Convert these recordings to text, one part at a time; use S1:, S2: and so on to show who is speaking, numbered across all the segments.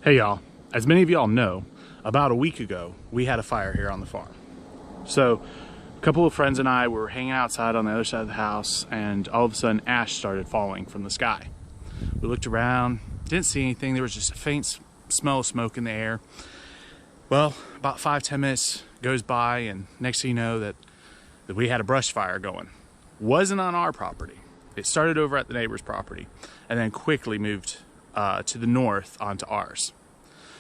S1: Hey y'all, as many of y'all know, about a week ago, we had a fire here on the farm. So a couple of friends and I were hanging outside on the other side of the house, and all of a sudden ash started falling from the sky. We looked around, didn't see anything. There was just a faint smell of smoke in the air. Well, about 5-10 minutes goes by, and next thing you know that we had a brush fire going. Wasn't on our property. It started over at the neighbor's property and then quickly moved to the north onto ours.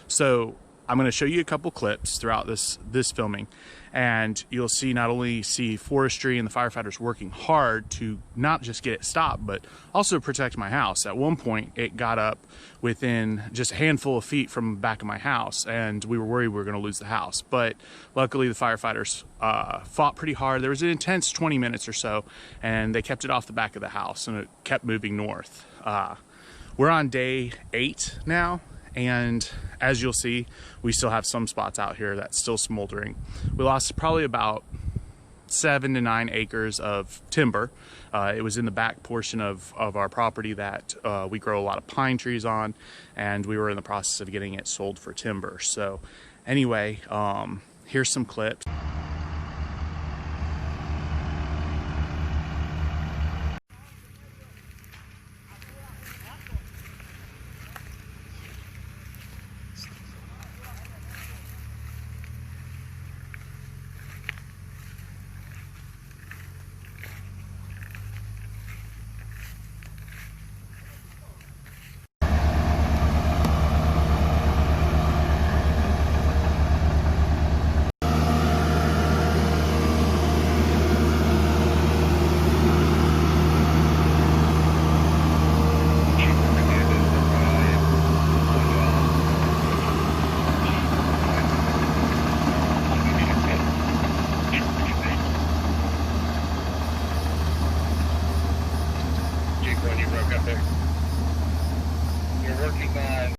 S1: So I'm going to show you a couple clips throughout this filming, and you'll see not only forestry and the firefighters working hard to not just get it stopped, but also protect my house. At one point, it got up within just a handful of feet from the back of my house, and we were worried we were going to lose the house. But luckily, the firefighters fought pretty hard. There was an intense 20 minutes or so, and they kept it off the back of the house, and it kept moving north. We're on day 8 now, and as you'll see, we still have some spots out here that's still smoldering. We lost probably about 7 to 9 acres of timber. It was in the back portion of our property that we grow a lot of pine trees on, and we were in the process of getting it sold for timber. So anyway, here's some clips.
S2: When you broke up there, you're working on.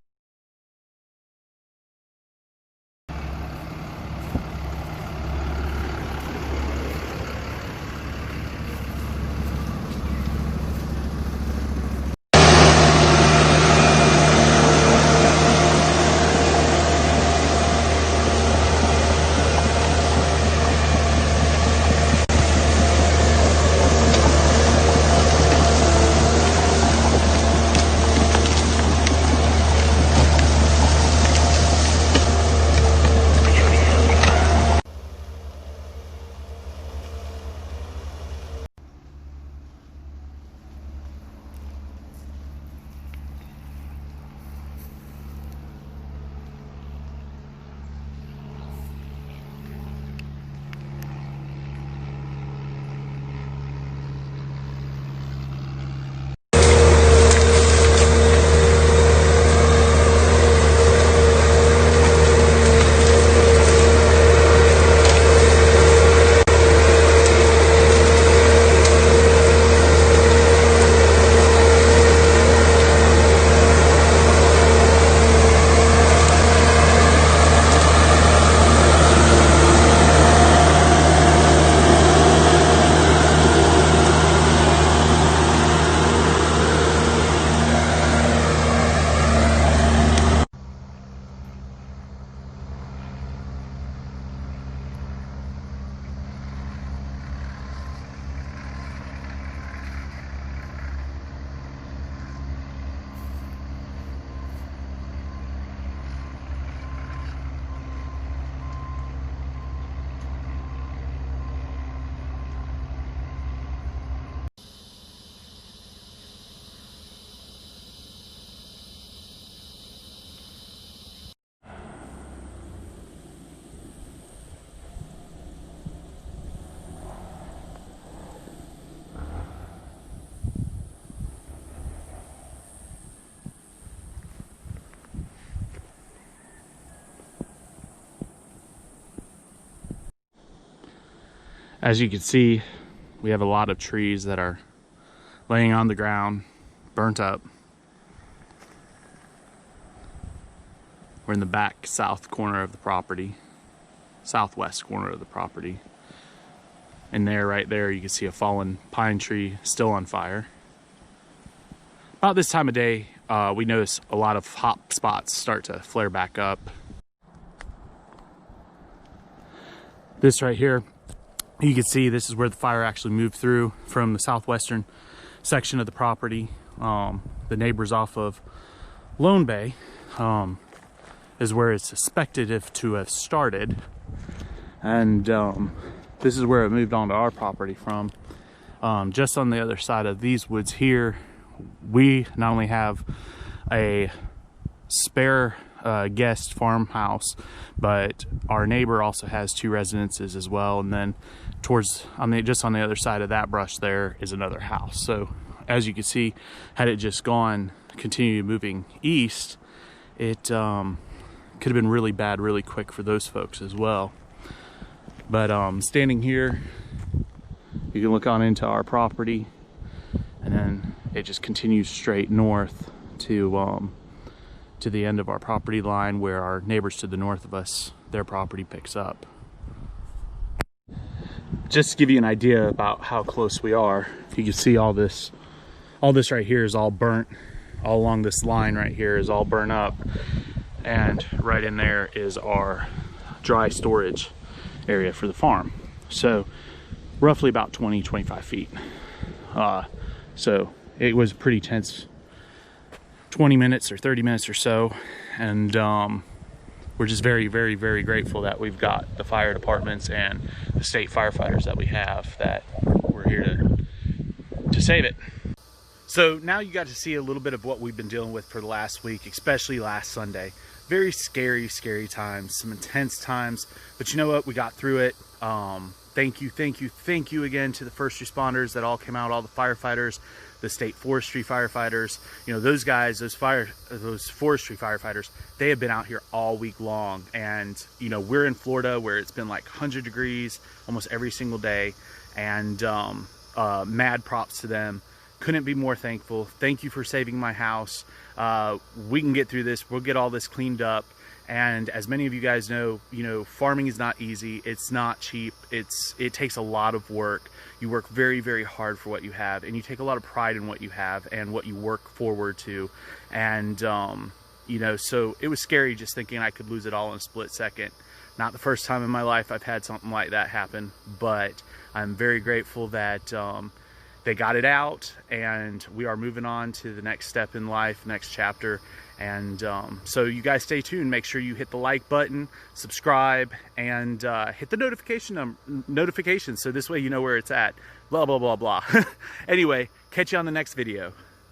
S1: As you can see, we have a lot of trees that are laying on the ground, burnt up. We're in the back south corner of the property, southwest corner of the property. And there, right there, you can see a fallen pine tree still on fire. About this time of day, we notice a lot of hot spots start to flare back up. This right here, you can see this is where the fire actually moved through from the southwestern section of the property. The neighbors off of Lone Bay is where it's suspected to have started. And this is where it moved onto our property from. Just on the other side of these woods here, we not only have a spare guest farmhouse, but our neighbor also has 2 residences as well. And then just on the other side of that brush there is another house. So as you can see, had it just continued moving east, it could have been really bad really quick for those folks as well. But standing here, you can look on into our property, and then it just continues straight north to the end of our property line, where our neighbors to the north of us, their property picks up. Just to give you an idea about how close we are, you can see all this right here is all burnt. All along this line right here is all burnt up, and right in there is our dry storage area for the farm. So roughly about 20-25 feet. So it was pretty tense 20 minutes or 30 minutes or so, and we're just very, very, very grateful that we've got the fire departments and the state firefighters that we have, that we're here to save it. So now you got to see a little bit of what we've been dealing with for the last week, especially last Sunday. Very scary, scary times, some intense times, but you know what? We got through it. Thank you again to the first responders that all came out, all the firefighters, the state forestry firefighters. You know, those guys, those forestry firefighters, they have been out here all week long. And you know, we're in Florida where it's been like 100 degrees almost every single day, and mad props to them. Couldn't be more thankful. Thank you for saving my house. We can get through this. We'll get all this cleaned up. And as many of you guys know, farming is not easy. It's not cheap. It takes a lot of work. You work very, very hard for what you have, and you take a lot of pride in what you have and what you work forward to. And so it was scary just thinking I could lose it all in a split second. Not the first time in my life I've had something like that happen, but I'm very grateful that they got it out, and we are moving on to the next step in life, next chapter. And so you guys stay tuned. Make sure you hit the like button, subscribe, and hit the notification so this way you know where it's at. Blah, blah, blah, blah. Anyway, catch you on the next video.